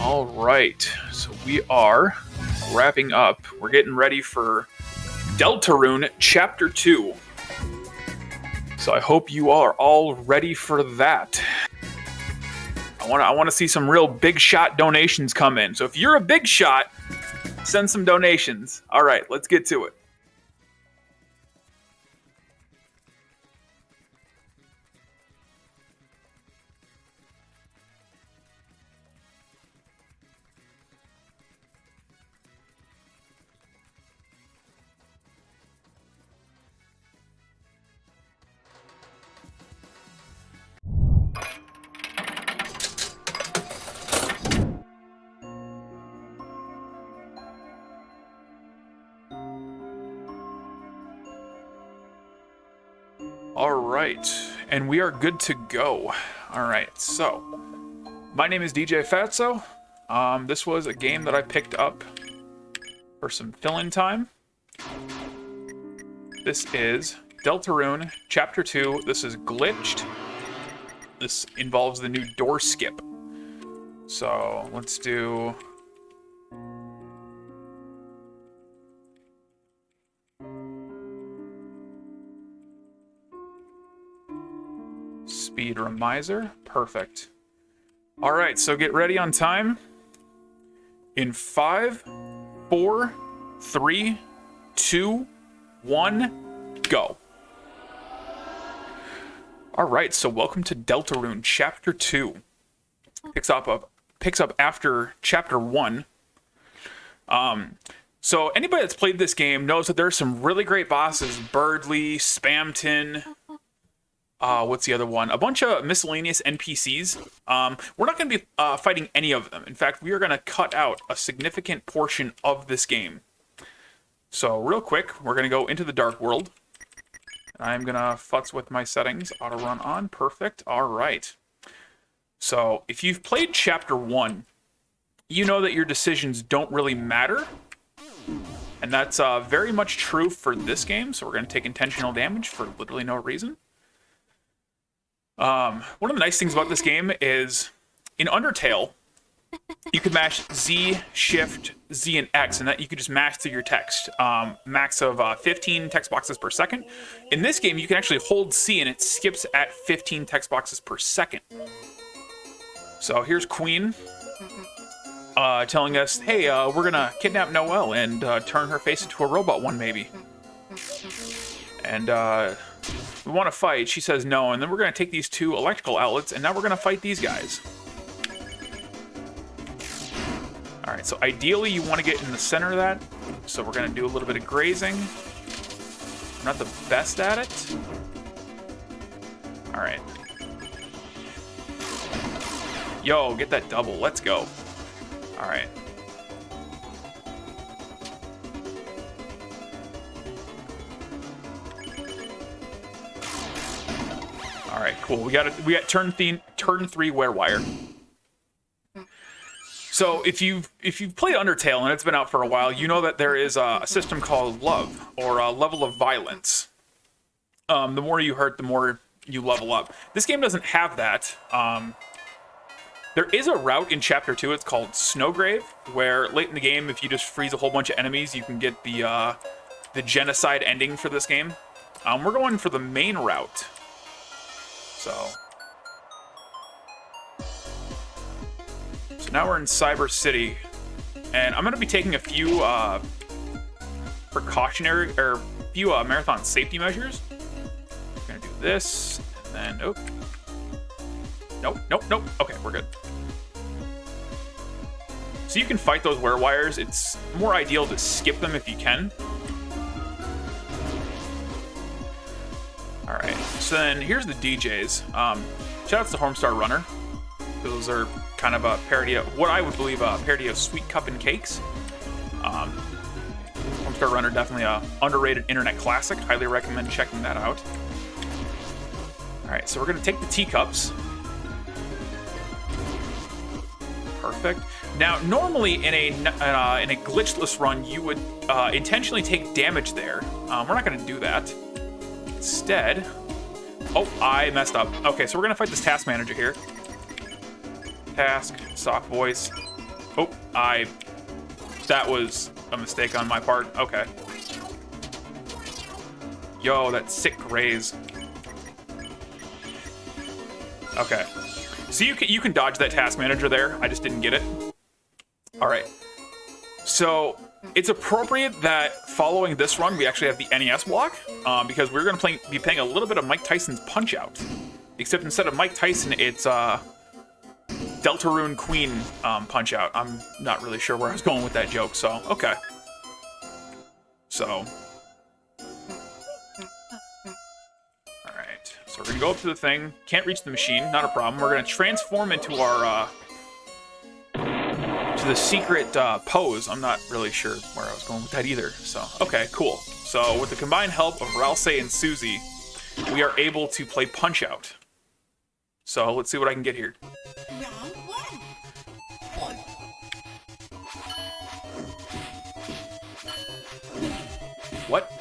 All right, so we are wrapping up. We're getting ready for Deltarune Chapter 2. So I hope you are all ready for that. I want to see some real big shot donations come in. So if you're a big shot, send some donations. All right, let's get to it. All right, and we are good to go. All right, so my name is DJ Phatzo. This was a game that I picked up for some fill-in time. This is Deltarune Chapter 2. This is glitched. This involves the new door skip. So let's do... Speedromizer. Perfect. All right, so get ready on time. In 5, 4, 3, 2, 1, go. All right, so welcome to Deltarune Chapter 2. Picks up after Chapter 1. So anybody that's played this game knows that there's some really great bosses. Birdly, Spamton. What's the other one? A bunch of miscellaneous NPCs. We're not going to be fighting any of them. In fact, we are going to cut out a significant portion of this game. So real quick, we're going to go into the Dark World. I'm going to futz with my settings. Auto run on. Perfect. All right. So if you've played Chapter 1, you know that your decisions don't really matter. And that's very much true for this game. So we're going to take intentional damage for literally no reason. One of the nice things about this game is, in Undertale, you can mash Z, Shift, Z, and X, and that you can just mash through your text. Max of 15 text boxes per second. In this game, you can actually hold C, and it skips at 15 text boxes per second. So here's Queen telling us, hey, we're gonna kidnap Noelle and turn her face into a robot one, maybe. And, we want to fight. She says no, and then we're going to take these 2 electrical outlets, and now we're going to fight these guys. Alright, so ideally you want to get in the center of that. So we're going to do a little bit of grazing. I'm not the best at it. Alright. Yo, get that double. Let's go. Alright. All right, cool. We got turn 3 Werewire. So if you've played Undertale and it's been out for a while, you know that there is a system called love, or a level of violence. The more you hurt, the more you level up. This game doesn't have that. There is a route in Chapter 2. It's called Snowgrave, where late in the game, if you just freeze a whole bunch of enemies, you can get the genocide ending for this game. We're going for the main route. So now we're in Cyber City, and I'm going to be taking a few precautionary, or a few marathon safety measures. We're going to do this, and then, nope. Okay, we're good. So you can fight those weirwires. It's more ideal to skip them if you can. Alright, so then here's the DJs. Shoutouts to Homestar Runner. Those are kind of a parody of, what I would believe, a parody of Sweet Cup and Cakes. Homestar Runner, definitely a underrated internet classic. Highly recommend checking that out. Alright, so we're going to take the teacups. Perfect. Now, normally in a glitchless run, you would intentionally take damage there. We're not going to do that. Instead, oh, I messed up. Okay, so we're gonna fight this task manager here. Task, soft voice. Oh, that was a mistake on my part. Okay. Yo, that sick raise. Okay. So you can dodge that task manager there. I just didn't get it. All right. So it's appropriate that following this run, we actually have the NES block, because we're going to be playing a little bit of Mike Tyson's Punch-Out. Except instead of Mike Tyson, it's Deltarune Queen Punch-Out. I'm not really sure where I was going with that joke, so okay. So. Alright, so we're going to go up to the thing. Can't reach the machine, not a problem. We're going to transform into our... to the secret pose. I'm not really sure where I was going with that either. So, okay, cool. So, with the combined help of Ralsei and Susie, we are able to play Punch-Out. So, let's see what I can get here. What?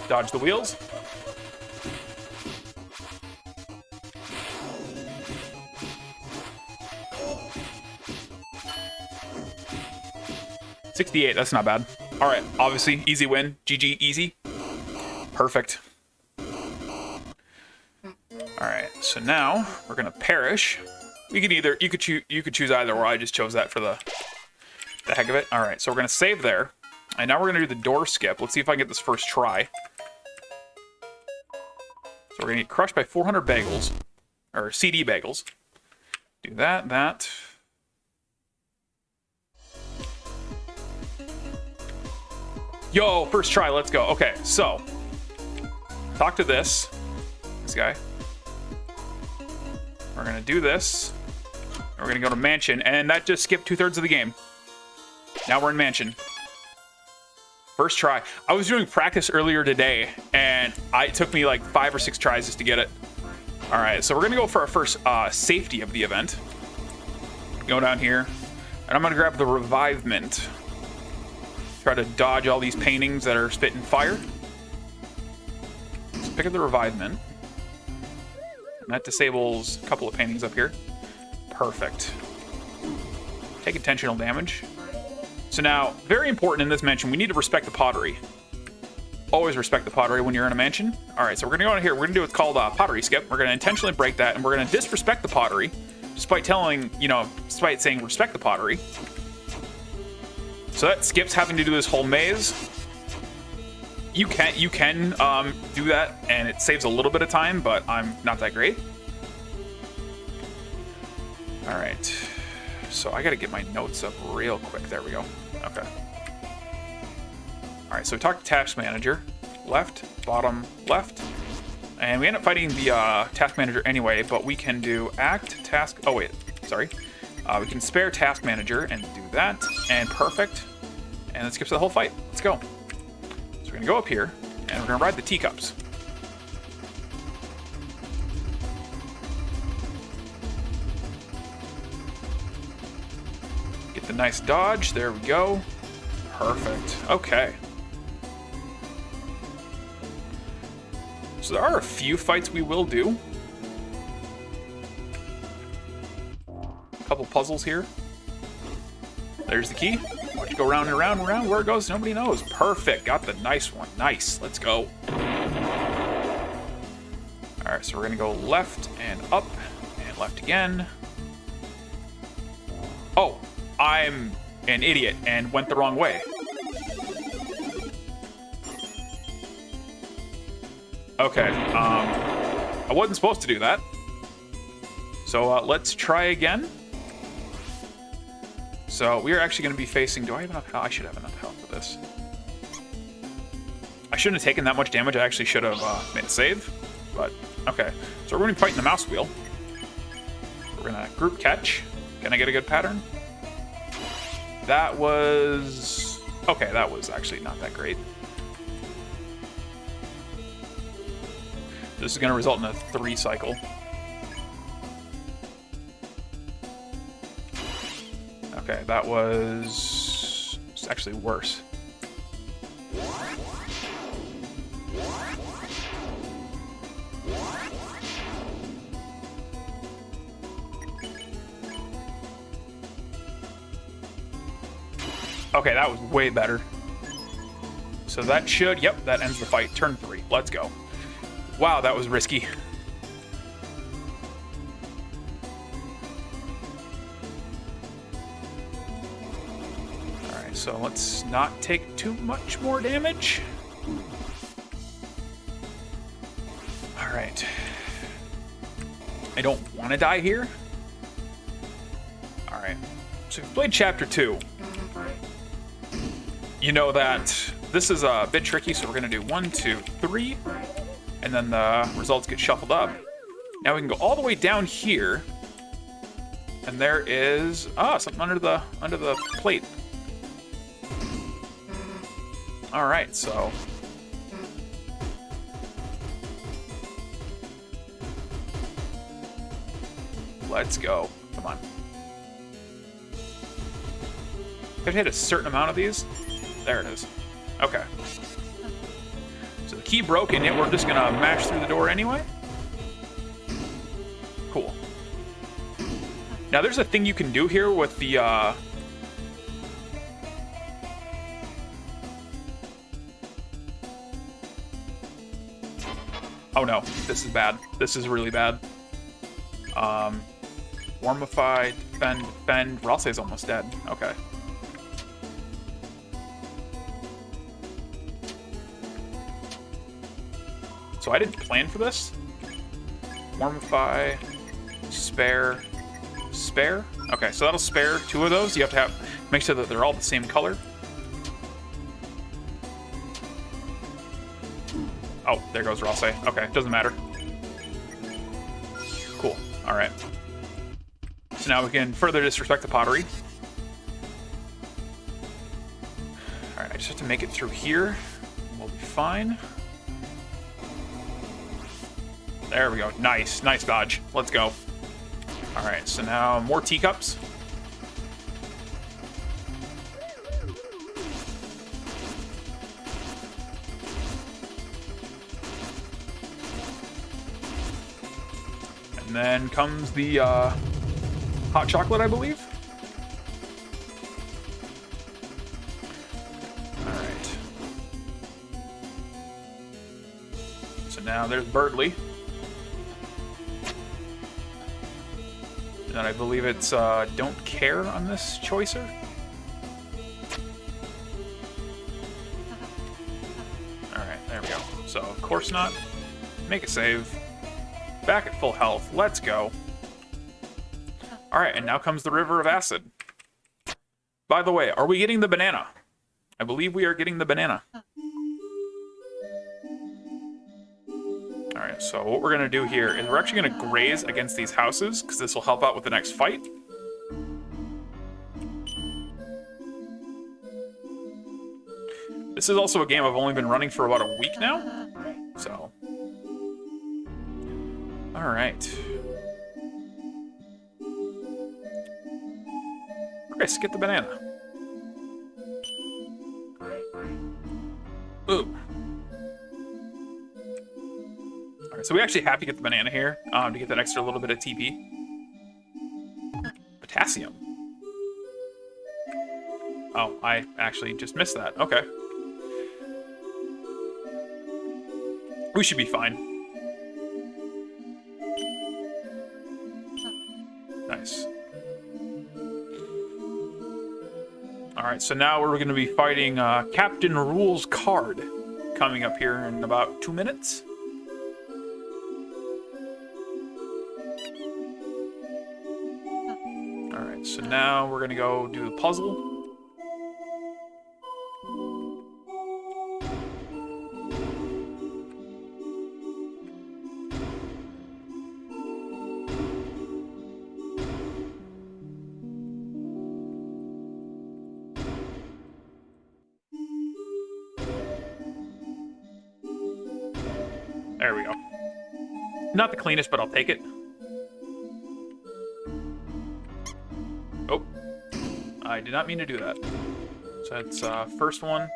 Dodge the wheels. $68, that's not bad. All right, obviously, easy win. GG, easy. Perfect. All right, so now we're gonna perish. You could choose either, or I just chose that for the heck of it. All right, so we're gonna save there, and now we're gonna do the door skip. Let's see if I can get this first try. So we're gonna get crushed by 400 bagels, or CD bagels. Do that. Yo, first try, let's go. Okay, so talk to this guy. We're gonna do this. We're gonna go to Mansion, and that just skipped 2/3 of the game. Now we're in Mansion. First try. I was doing practice earlier today, and it took me like 5 or 6 tries just to get it. All right, so we're gonna go for our first safety of the event. Go down here, and I'm gonna grab the Revivement. Try to dodge all these paintings that are spitting fire. Let's pick up the Revivement. And that disables a couple of paintings up here. Perfect. Take intentional damage. So now, very important in this mansion, we need to respect the pottery. Always respect the pottery when you're in a mansion. All right, so we're gonna go in here. We're gonna do what's called a pottery skip. We're gonna intentionally break that, and we're gonna disrespect the pottery, despite despite saying respect the pottery. So that skips having to do this whole maze. You can do that, and it saves a little bit of time, but I'm not that great. All right, so I gotta get my notes up real quick. There we go. Okay. All right, so we talked to Task Manager. Left, bottom, left. And we end up fighting the Task Manager anyway, but we can do Act, Task... Oh, wait, sorry. We can spare Task Manager and do that, and perfect. And that skips the whole fight. Let's go. So we're gonna go up here, and we're gonna ride the teacups. Get the nice dodge. There we go. Perfect. Okay. So there are a few fights we will do. A couple puzzles here. There's the key. Watch it go round and round and round. Where it goes, nobody knows. Perfect. Got the nice one. Nice. Let's go. All right, so we're going to go left and up and left again. Oh, I'm an idiot and went the wrong way. Okay, I wasn't supposed to do that. So let's try again. So we are actually going to be facing... Do I have enough health? I should have enough health for this. I shouldn't have taken that much damage. I actually should have made a save. But, okay. So we're going to be fighting the mouse wheel. We're going to group catch. Can I get a good pattern? That was... Okay, that was actually not that great. This is going to result in a 3 cycle. Okay, that was it's actually worse. Okay, that was way better. So that should, yep, that ends the fight. Turn 3. Let's go. Wow, that was risky. Alright, so let's not take too much more damage. Alright. I don't want to die here. Alright. So we've played Chapter 2. You know that this is a bit tricky, so we're going to do 1, 2, 3, and then the results get shuffled up. Now we can go all the way down here, and there is something under the plate. All right, so let's go. Come on. I've hit a certain amount of these. There it is. Okay. So the key broken, yet we're just gonna mash through the door anyway. Cool. Now there's a thing you can do here with the oh no, this is bad. This is really bad. Warmify, defend. Ralsei's almost dead. Okay. So I didn't plan for this. Warmify, spare. Okay, so that'll spare 2 of those. You have to make sure that they're all the same color. Oh, there goes Ralsei. Okay, doesn't matter. Cool. All right. So now we can further disrespect the pottery. All right, I just have to make it through here. We'll be fine. There we go. Nice. Nice dodge. Let's go. All right, so now more teacups. And then comes the hot chocolate, I believe. All right. So now there's Birdly. And I believe it's Don't Care on this choicer. Alright, there we go. So, of course not. Make a save. Back at full health. Let's go. Alright, and now comes the River of Acid. By the way, are we getting the banana? I believe we are getting the banana. Alright, so what we're going to do here is we're actually going to graze against these houses, because this will help out with the next fight. This is also a game I've only been running for about a week now. So. Alright. Chris, get the banana. Ooh. Alright, so we actually have to get the banana here to get that extra little bit of TP. Potassium. Oh, I actually just missed that. Okay. We should be fine. Nice. Alright, so now we're going to be fighting Captain Rule's card coming up here in about 2 minutes. Alright, so now we're going to go do the puzzle. There we go. Not the cleanest, but I'll take it. Oh. I did not mean to do that. So that's first one.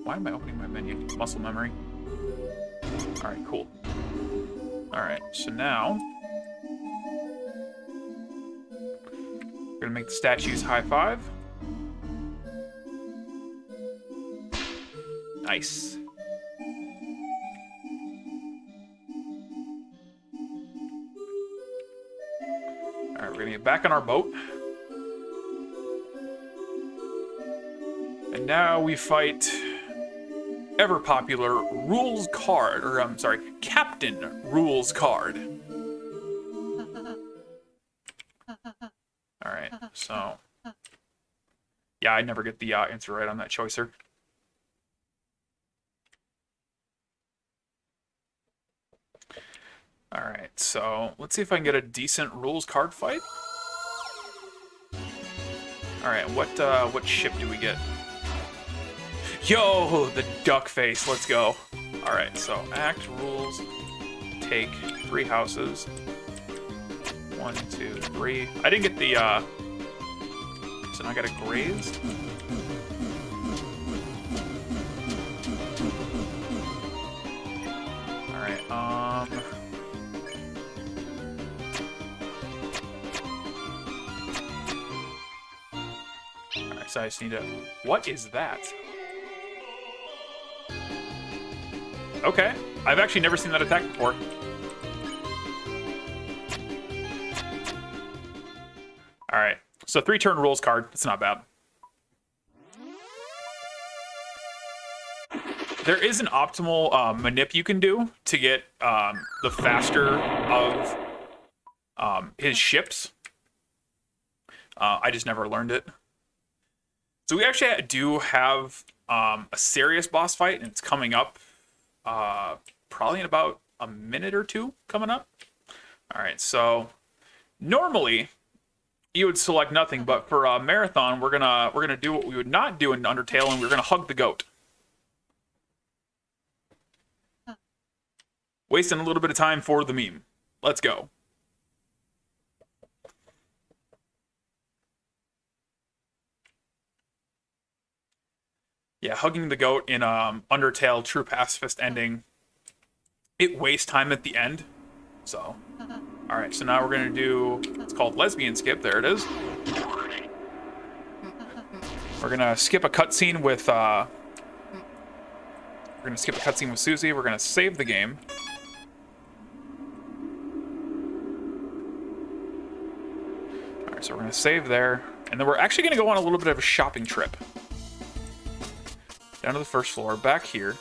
Why am I opening my menu? Muscle memory. All right, cool. All right, so now we're gonna make the statues high five. Nice. All right, we're gonna get back on our boat. And now we fight ever popular Rules Card, or I'm sorry, Captain Rules Card. All right, so yeah, I never get the answer right on that choicer. All right, so let's see if I can get a decent rules card fight. All right, what ship do we get? Yo, the duck face. Let's go. All right, so act rules. Take 3 houses. 1, 2, 3. I didn't get the. So now I got to graze. All right. All right, so I just need to. What is that? Okay, I've actually never seen that attack before. All right, so 3-turn rules card. It's not bad. There is an optimal manip you can do to get the faster of his ships. I just never learned it. So we actually do have a serious boss fight, and it's coming up. Probably in about a minute or two coming up. All right, so normally you would select nothing, but for a marathon, we're gonna do what we would not do in Undertale, and we're gonna hug the goat. Wasting a little bit of time for the meme. Let's go. Yeah, hugging the goat in Undertale True Pacifist ending, it wastes time at the end. So, all right, so now we're gonna do, it's called Lesbian Skip, there it is. We're gonna skip a cutscene with, Susie. We're gonna save the game. All right, so we're gonna save there. And then we're actually gonna go on a little bit of a shopping trip. Down to the first floor, back here.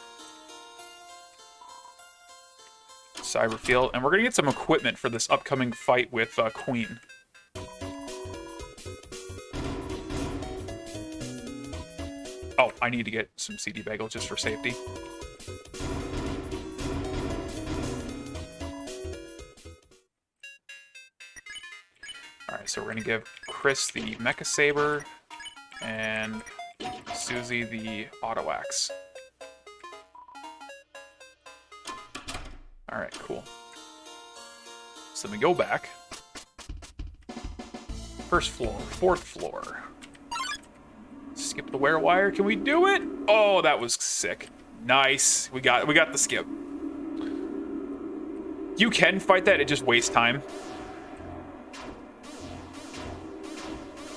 Cyberfield, and we're gonna get some equipment for this upcoming fight with Queen. Oh, I need to get some CD bagel just for safety. Alright, so we're gonna give Chris the Mecha Saber and Susie the Auto Axe. Alright, cool. So then we go back. First floor, 4th floor. Skip the wear wire. Can we do it? Oh, that was sick. Nice. We got the skip. You can fight that, it just wastes time.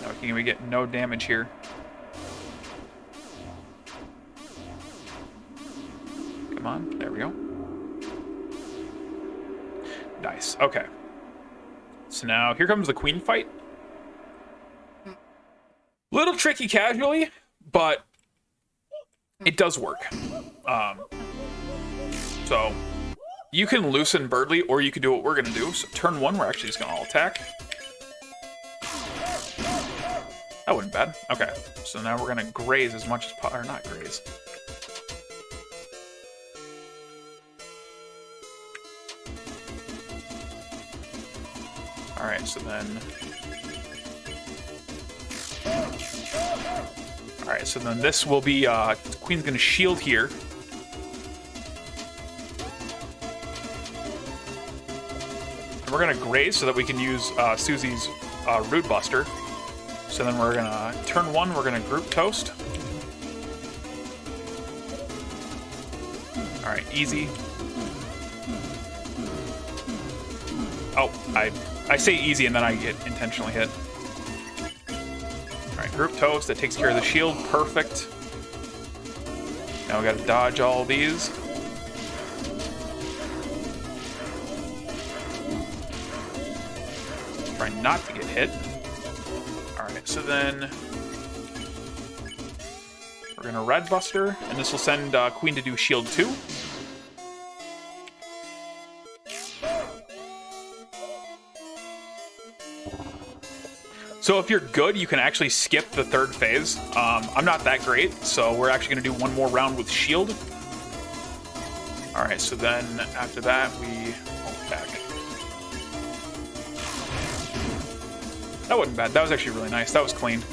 No, we get no damage here. Come on, there we go. Nice, okay. So now, here comes the Queen fight. Little tricky casually, but it does work. So, you can loosen Birdly, or you can do what we're gonna do. So turn 1, we're actually just gonna all attack. That wasn't bad. Okay, so now we're gonna graze as much as or not graze. All right, so then. All right, so then this will be Queen's gonna shield here. And we're gonna graze so that we can use Susie's Rude Buster. So then we're gonna turn 1. We're gonna group toast. All right, easy. Oh, I say easy and then I get intentionally hit. All right, group toast. That takes care of the shield. Perfect. Now we gotta dodge all these. Try not to get hit. All right, so then we're gonna Red Buster, and this will send Queen to do shield 2. So if you're good, you can actually skip the 3rd phase. I'm not that great, so we're actually going to do 1 more round with shield. All right, so then after that, we back. That wasn't bad. That was actually really nice. That was clean.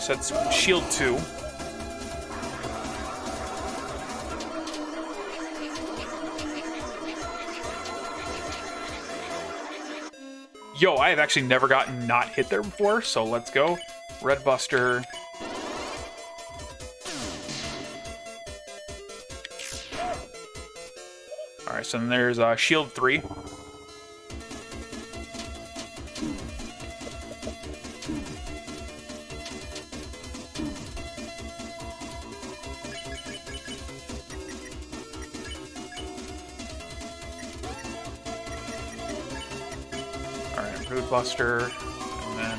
So that's shield 2. Yo, I have actually never gotten not hit there before, so let's go. Red Buster. Alright, so then there's shield 3. Rude Buster, and then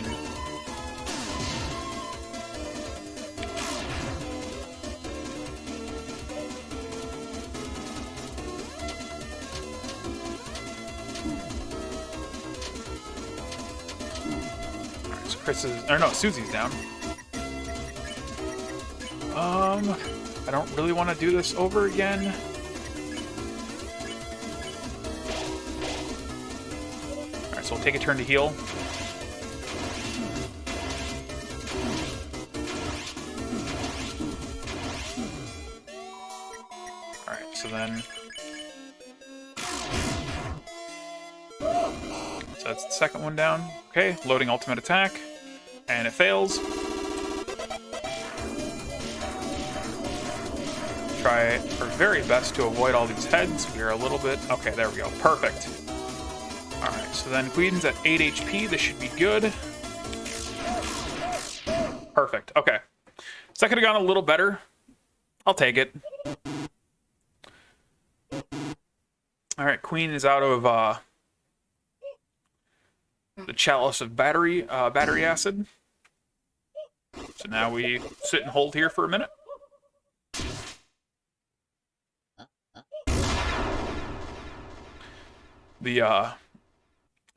alright, so Chris is, or no, Susie's down. I don't really want to do this over again. So we'll take a turn to heal. Alright, so then... So that's the second one down. Okay, loading ultimate attack. And it fails. Try our very best to avoid all these heads. We are a little bit... Okay, there we go. Perfect. Alright, so then Queen's at 8 HP. This should be good. Perfect. Okay. So that could have gone a little better. I'll take it. Alright, Queen is out of the chalice of battery acid. So now we sit and hold here for a minute. The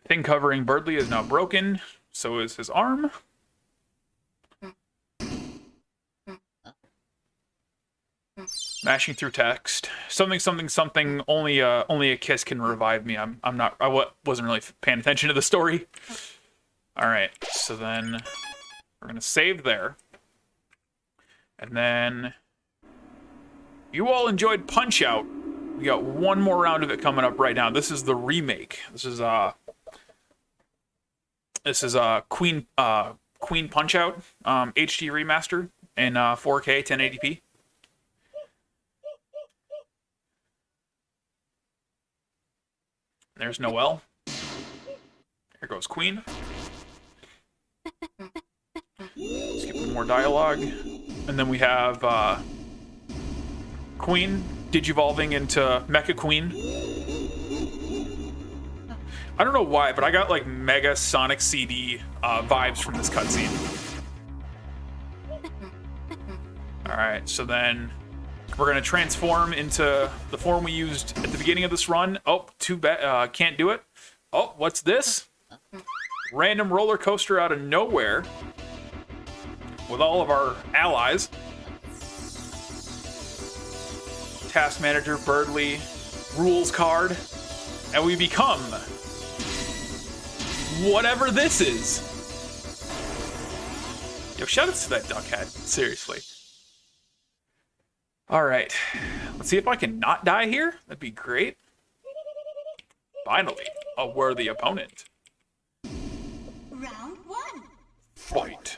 thing covering Birdly is now broken. So is his arm. Mashing through text. Something. Only a kiss can revive me. I wasn't really paying attention to the story. All right. So then we're gonna save there. And then you all enjoyed Punch-Out. We got one more round of it coming up right now. This is the remake. This is Queen Punch-Out HD remaster in 4K 1080p. There's Noelle. Here goes Queen. Skipping more dialogue. And then we have Queen digivolving into Mecha Queen. I don't know why, but I got like Mega Sonic CD vibes from this cutscene. Alright, so then we're going to transform into the form we used at the beginning of this run. Oh, too bad. Can't do it. Oh, what's this? Random roller coaster out of nowhere with all of our allies. Task Manager, Birdly, Rules card, and we become whatever this is. Yo, shout outs to that duck head. Seriously. Alright. Let's see if I can not die here. That'd be great. Finally, a worthy opponent. Round 1. Fight.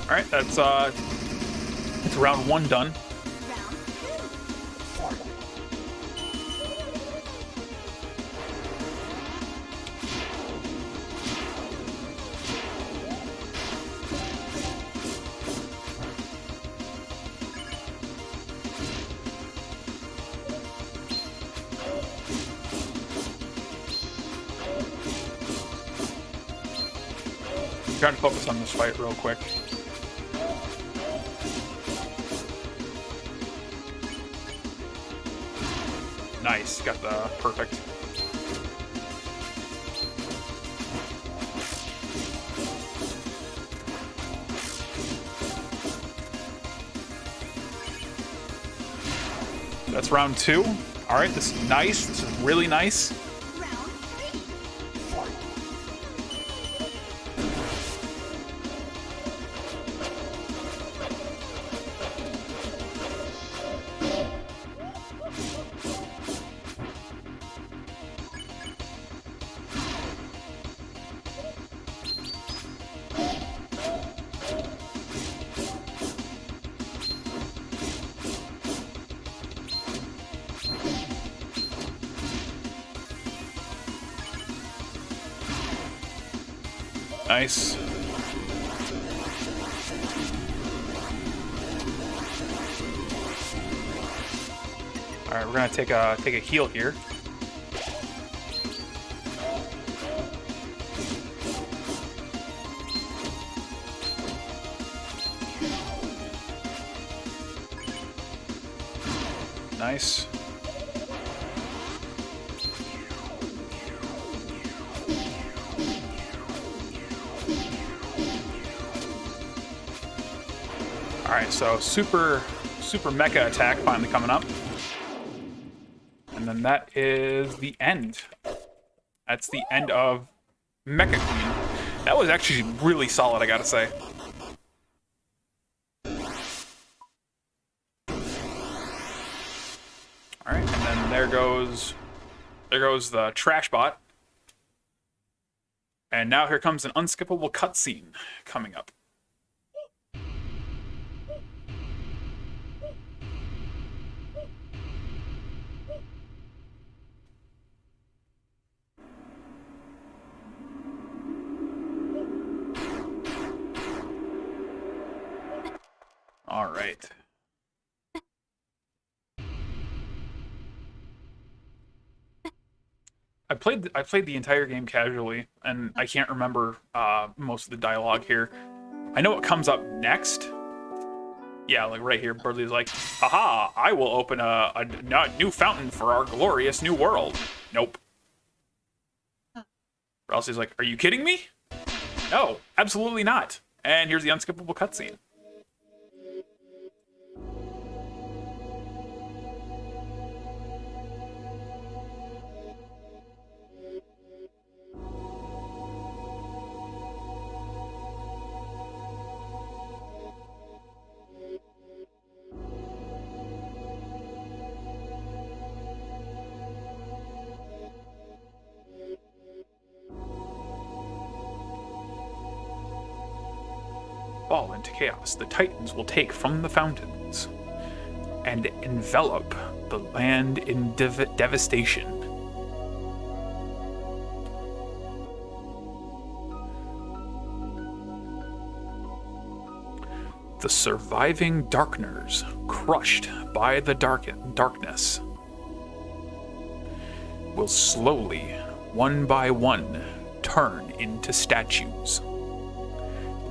All right, that's round 1 done. Round 2. Trying to focus on this fight real quick. Nice, got the perfect. That's round 2. All right, this is nice. This is really nice. Round 3. Nice. All right, we're gonna take a heal here. Nice. All right, so super mecha attack finally coming up. And then that is the end. That's the end of Mecha Queen. That was actually really solid, I gotta say. All right, and then there goes the trash bot. And now here comes an unskippable cutscene coming up. All right. I played the entire game casually, and I can't remember most of the dialogue here. I know what comes up next. Yeah, like right here, Birdley's like, "Aha! I will open a new fountain for our glorious new world." Nope. Or else he's like, "Are you kidding me?" No, absolutely not. And here's the unskippable cutscene. Fall into chaos. The Titans will take from the fountains and envelop the land in devastation. The surviving Darkners, crushed by the darkness, will slowly one by one, turn into statues,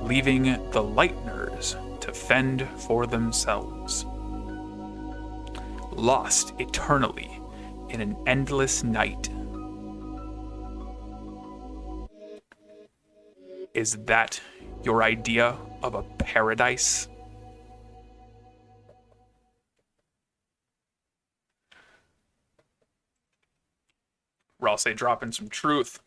leaving the Lightners to fend for themselves. Lost eternally in an endless night. Is that your idea of a paradise? Or I'll say drop in some truth.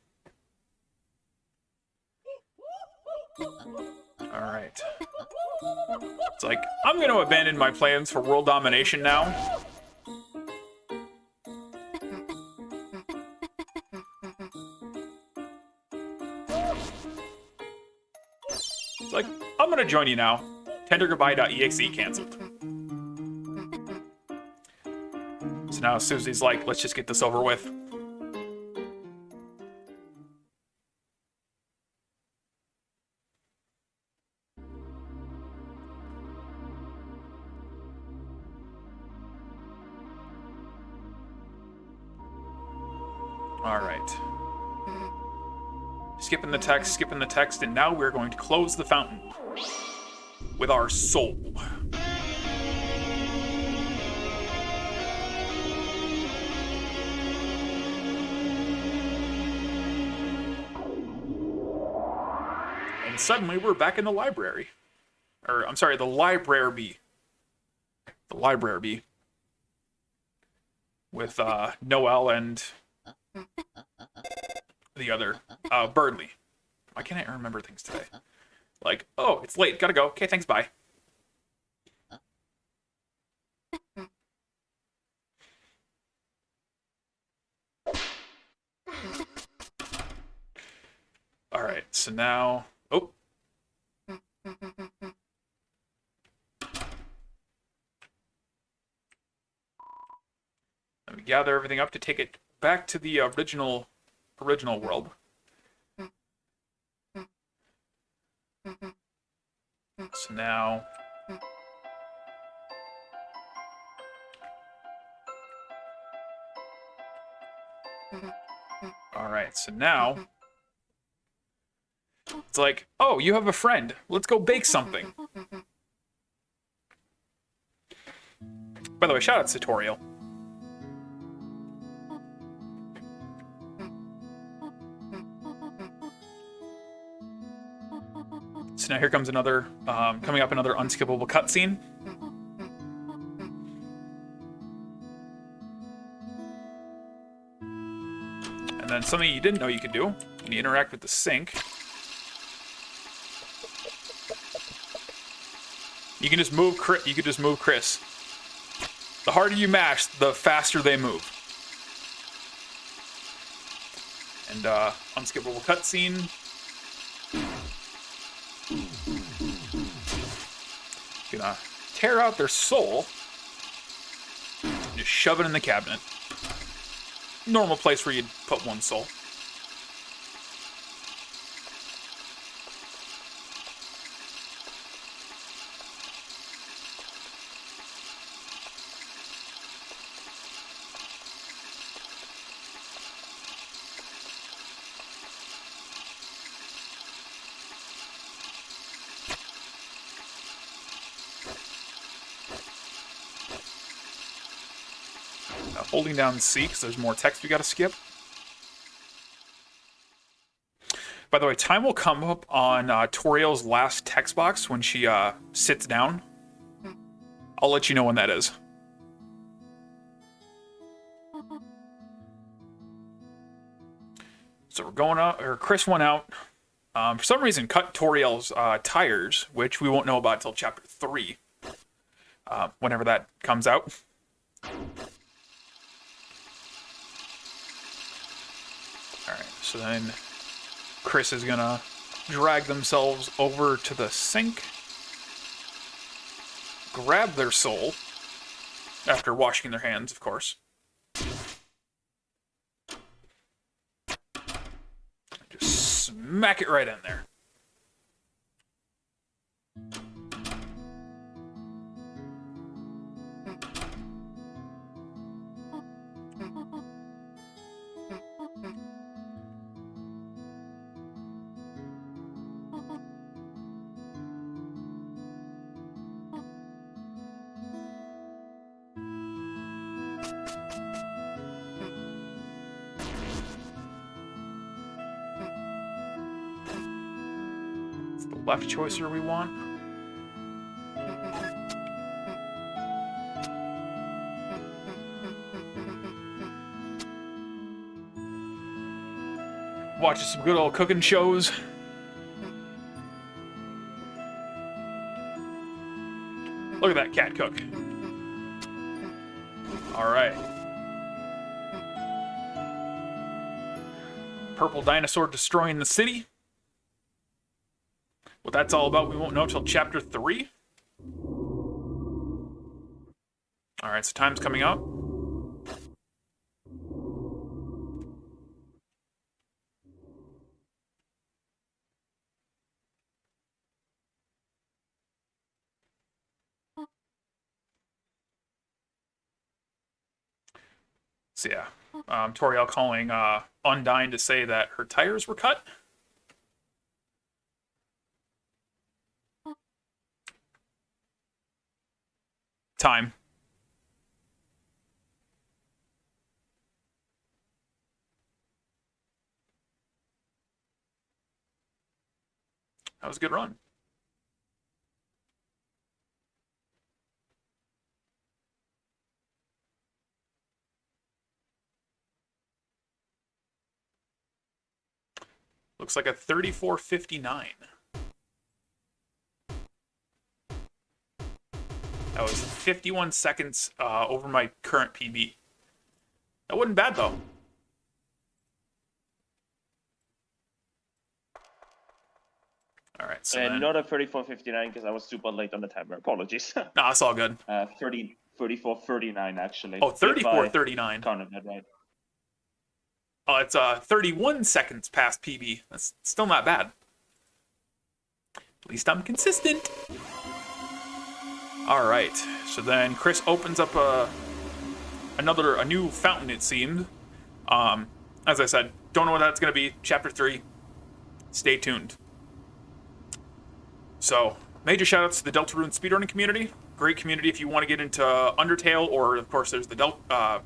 Alright. It's like, I'm going to abandon my plans for world domination now. It's like, I'm going to join you now. Tendergoodbye.exe canceled. So now Susie's like, let's just get this over with. All right. Skipping the text, and now we're going to close the fountain with our soul. And suddenly we're back in the library. Or, I'm sorry, the library. The library. With Noelle and the other, Birdley. Why can't I remember things today? Like, oh, it's late, gotta go. Okay, thanks, bye. Alright, so now... Oh. Let me gather everything up to take it back to the original world. So now... Alright, so now... It's like, oh, you have a friend. Let's go bake something. By the way, shout out to Tutorial. So now here comes another, coming up another unskippable cutscene. And then something you didn't know you could do when you interact with the sink. You can just move Chris. The harder you mash, the faster they move. And unskippable cutscene. Gonna tear out their soul. And just shove it in the cabinet. Normal place where you'd put one soul. Holding down C because there's more text we gotta skip. By the way, time will come up on Toriel's last text box when she sits down. I'll let you know when that is. So we're going out, or Chris went out. For some reason, cut Toriel's tires, which we won't know about until chapter 3, whenever that comes out. Alright, so then Chris is gonna drag themselves over to the sink, grab their soul, after washing their hands, of course. Just smack it right in there. It's the left choicer we want. Watching some good old cooking shows. Look at that cat cook. All right. Purple dinosaur destroying the city. What that's all about, we won't know until chapter 3. All right, so time's coming up. So yeah, Toriel calling Undyne to say that her tires were cut. Time. That was a good run. Looks like a 34:59. That was 51 seconds over my current PB. That wasn't bad, though. All right, so and not a 34:59 because I was super late on the timer. Apologies. Nah, it's all good. 34:39 actually. Oh, 34:39. Counted that right. Oh, it's 31 seconds past PB. That's still not bad. At least I'm consistent. All right, so then Chris opens up a new fountain, it seemed. As I said, don't know what that's going to be. Chapter 3. Stay tuned. So, major shoutouts to the Deltarune speedrunning community. Great community if you want to get into Undertale, or of course there's the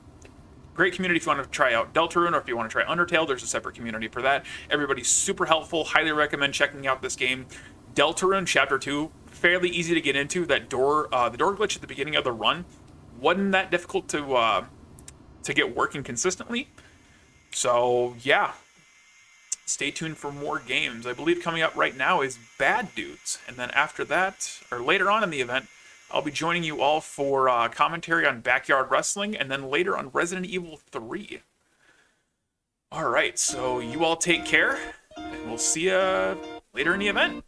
great community if you want to try out Deltarune, or if you want to try Undertale, there's a separate community for that. Everybody's super helpful. Highly recommend checking out this game. Deltarune Chapter 2, fairly easy to get into. That door, the door glitch at the beginning of the run wasn't that difficult to get working consistently. So yeah, stay tuned for more games. I believe coming up right now is Bad Dudes, and then after that, or later on in the event, I'll be joining you all for commentary on Backyard Wrestling, and then later on Resident Evil 3. All right, so you all take care, and we'll see you later in the event.